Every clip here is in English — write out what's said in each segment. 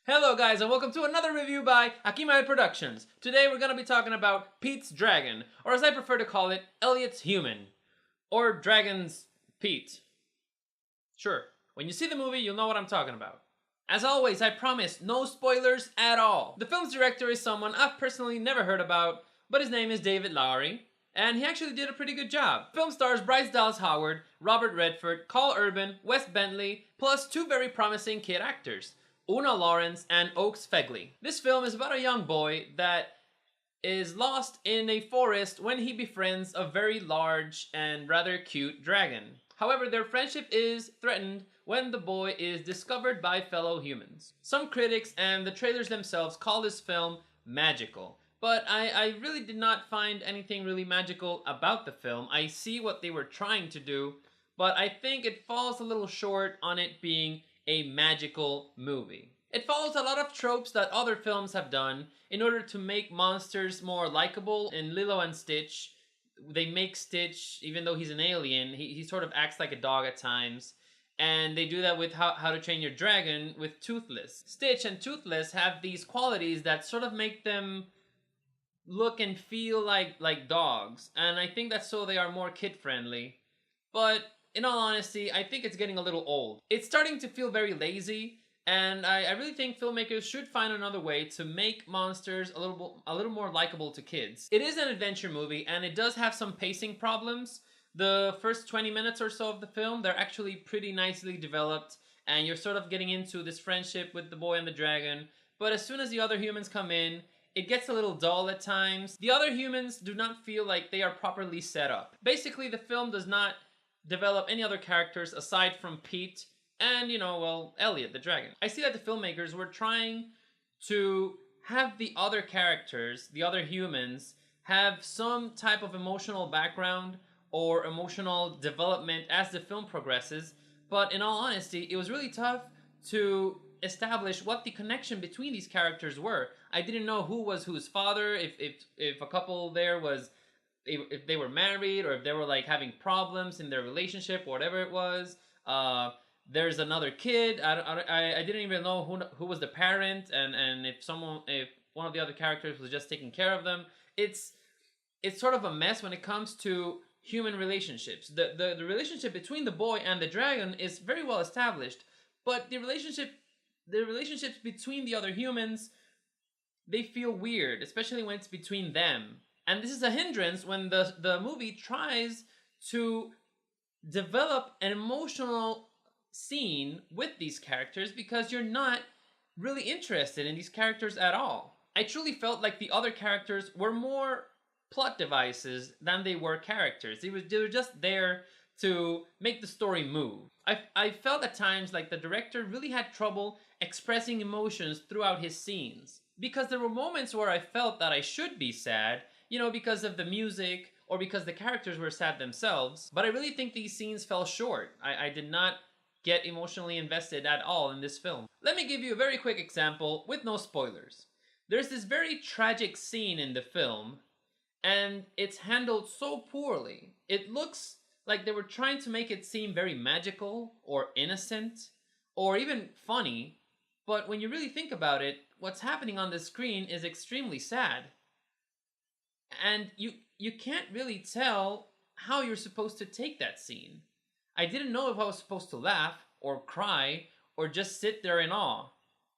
Hello guys and welcome to another review by Achimael Productions. Today we're going to be talking about Pete's Dragon, or as I prefer to call it, Elliot's Human. Or Dragon's Pete. Sure, when you see the movie you'll know what I'm talking about. As always, I promise no spoilers at all. The film's director is someone I've personally never heard about, but his name is David Lowery, and he actually did a pretty good job. The film stars Bryce Dallas Howard, Robert Redford, Carl Urban, Wes Bentley, plus two very promising kid actors, Una Lawrence and Oaks Fegley. This film is about a young boy that is lost in a forest when he befriends a very large and rather cute dragon. However, their friendship is threatened when the boy is discovered by fellow humans. Some critics and the trailers themselves call this film magical, but I really did not find anything really magical about the film. I see what they were trying to do, but I think it falls a little short on it being a magical movie. It follows a lot of tropes that other films have done in order to make monsters more likable. In Lilo and Stitch, they make Stitch, even though he's an alien, he sort of acts like a dog at times. And they do that with How to Train Your Dragon with Toothless. Stitch and Toothless have these qualities that sort of make them look and feel like dogs. And I think that's so they are more kid-friendly. But in all honesty, I think it's getting a little old. It's starting to feel very lazy, and I really think filmmakers should find another way to make monsters a little more likable to kids. It is an adventure movie, and it does have some pacing problems. The first 20 minutes or so of the film, they're actually pretty nicely developed, and you're sort of getting into this friendship with the boy and the dragon. But as soon as the other humans come in, it gets a little dull at times. The other humans do not feel like they are properly set up. Basically, the film does not develop any other characters aside from Pete and, Elliot, the dragon. I see that the filmmakers were trying to have the other characters, the other humans, have some type of emotional background or emotional development as the film progresses, but in all honesty, it was really tough to establish what the connection between these characters were. I didn't know who was whose father, if a couple there was, if they were married, or if they were like having problems in their relationship, or whatever it was. There's another kid. I didn't even know who was the parent, and if one of the other characters was just taking care of them. It's sort of a mess when it comes to human relationships. The relationship between the boy and the dragon is very well established, but the relationships between the other humans, they feel weird, especially when it's between them. And this is a hindrance when the movie tries to develop an emotional scene with these characters because you're not really interested in these characters at all. I truly felt like the other characters were more plot devices than they were characters. They were just there to make the story move. I felt at times like the director really had trouble expressing emotions throughout his scenes, because there were moments where I felt that I should be sad, because of the music or because the characters were sad themselves. But I really think these scenes fell short. I did not get emotionally invested at all in this film. Let me give you a very quick example with no spoilers. There's this very tragic scene in the film, and it's handled so poorly. It looks like they were trying to make it seem very magical or innocent or even funny, but when you really think about it, what's happening on the screen is extremely sad. And you can't really tell how you're supposed to take that scene. I didn't know if I was supposed to laugh or cry or just sit there in awe.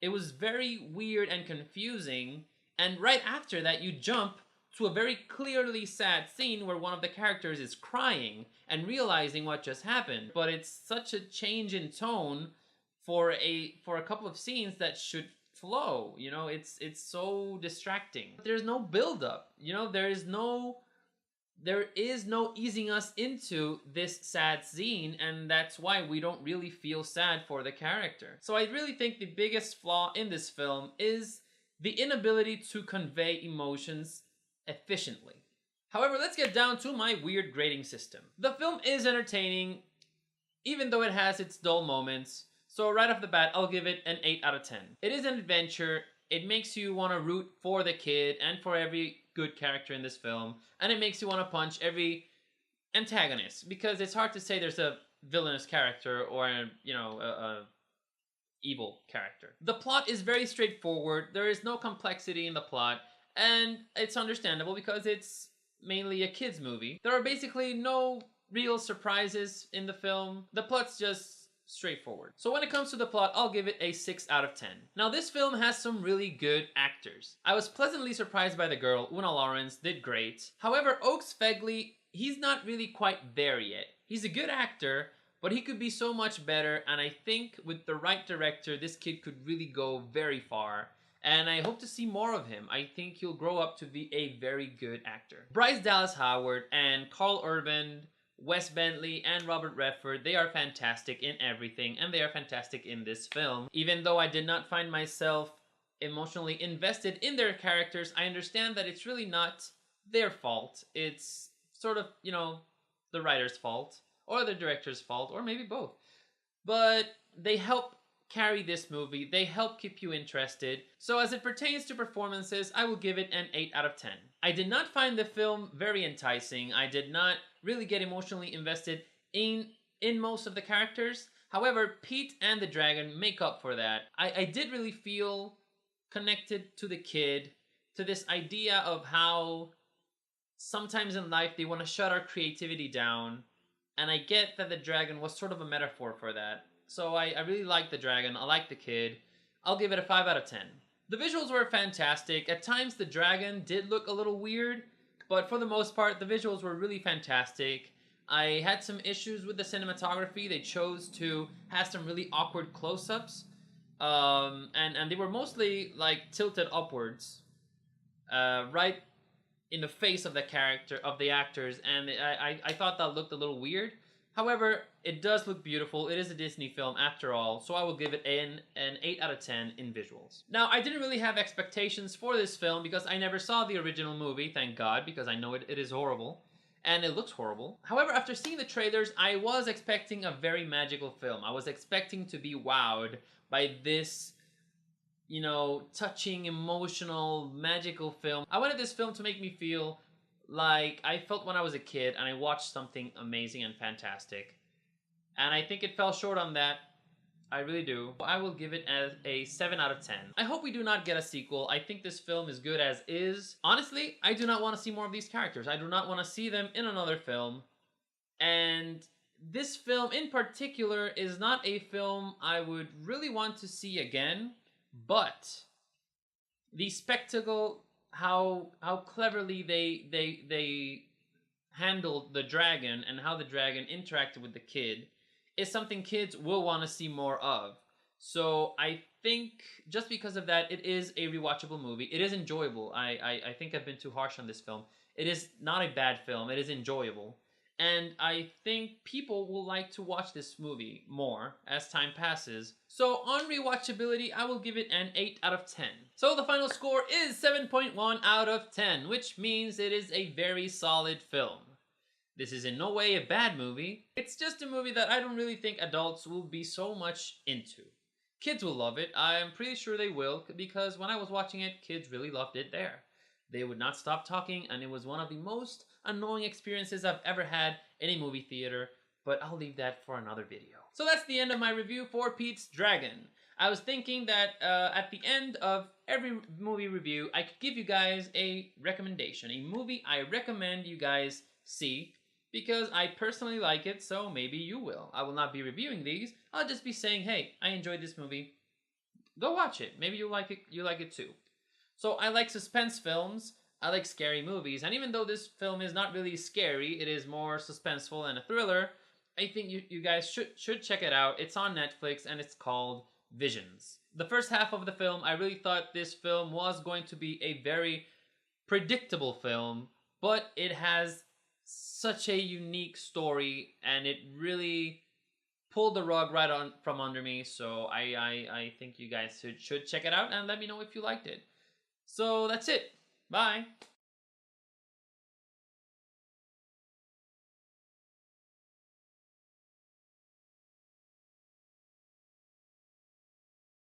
It was very weird and confusing, and right after that you jump to a very clearly sad scene where one of the characters is crying and realizing what just happened. But it's such a change in tone for a couple of scenes that should flow. It's so distracting. There's no build up. There is no easing us into this sad scene, and that's why we don't really feel sad for the character. So I really think the biggest flaw in this film is the inability to convey emotions efficiently. However, let's get down to my weird grading system. The film is entertaining, even though it has its dull moments. So right off the bat, I'll give it an 8 out of 10. It is an adventure. It makes you want to root for the kid and for every good character in this film, and it makes you want to punch every antagonist, because it's hard to say there's a villainous character or a evil character. The plot is very straightforward. There is no complexity in the plot, and it's understandable because it's mainly a kids movie. There are basically no real surprises in the film. The plot's just straightforward. So when it comes to the plot, I'll give it a 6 out of 10. Now this film has some really good actors. I was pleasantly surprised by the girl. Una Lawrence did great. However, Oakes Fegley, he's not really quite there yet. He's a good actor, but he could be so much better, and I think with the right director, this kid could really go very far. And I hope to see more of him. I think he'll grow up to be a very good actor. Bryce Dallas Howard and Carl Urban, Wes Bentley, and Robert Redford, they are fantastic in everything, and they are fantastic in this film. Even though I did not find myself emotionally invested in their characters, I understand that it's really not their fault. It's sort of, the writer's fault, or the director's fault, or maybe both. But they help carry this movie. They help keep you interested. So as it pertains to performances, I will give it an 8 out of 10. I did not find the film very enticing. I did not really get emotionally invested in most of the characters. However, Pete and the dragon make up for that. I did really feel connected to the kid, to this idea of how sometimes in life they want to shut our creativity down. And I get that the dragon was sort of a metaphor for that. So I really like the dragon. I like the kid. I'll give it a 5 out of 10. The visuals were fantastic. At times the dragon did look a little weird, but for the most part the visuals were really fantastic. I had some issues with the cinematography. They chose to have some really awkward close-ups. And they were mostly like tilted upwards. Right in the face of the character, of the actors, and I thought that looked a little weird. However, it does look beautiful. It is a Disney film after all, so I will give it an 8 out of 10 in visuals. Now, I didn't really have expectations for this film because I never saw the original movie, thank God, because I know it is horrible, and it looks horrible. However, after seeing the trailers, I was expecting a very magical film. I was expecting to be wowed by this, touching, emotional, magical film. I wanted this film to make me feel like I felt when I was a kid and I watched something amazing and fantastic. And I think it fell short on that. I really do. I will give it as a 7 out of 10. I hope we do not get a sequel. I think this film is good as is. Honestly, I do not want to see more of these characters. I do not want to see them in another film. And this film in particular is not a film I would really want to see again. But the spectacle, how cleverly they handled the dragon and how the dragon interacted with the kid is something kids will want to see more of. So I think just because of that, it is a rewatchable movie. It is enjoyable. I think I've been too harsh on this film. It is not a bad film. It is enjoyable. And I think people will like to watch this movie more as time passes. So on rewatchability, I will give it an 8 out of 10. So the final score is 7.1 out of 10, which means it is a very solid film. This is in no way a bad movie. It's just a movie that I don't really think adults will be so much into. Kids will love it. I'm pretty sure they will, because when I was watching it, kids really loved it there. They would not stop talking, and it was one of the most annoying experiences I've ever had in a movie theater, but I'll leave that for another video. So that's the end of my review for Pete's Dragon. I was thinking that at the end of every movie review, I could give you guys a recommendation, a movie I recommend you guys see, because I personally like it, so maybe you will. I will not be reviewing these. I'll just be saying, hey, I enjoyed this movie. Go watch it. Maybe you like it too. So I like suspense films, I like scary movies, and even though this film is not really scary, it is more suspenseful and a thriller, I think you guys should check it out. It's on Netflix and it's called Visions. The first half of the film, I really thought this film was going to be a very predictable film, but it has such a unique story and it really pulled the rug right on from under me, so I think you guys should check it out and let me know if you liked it. So that's it. Bye.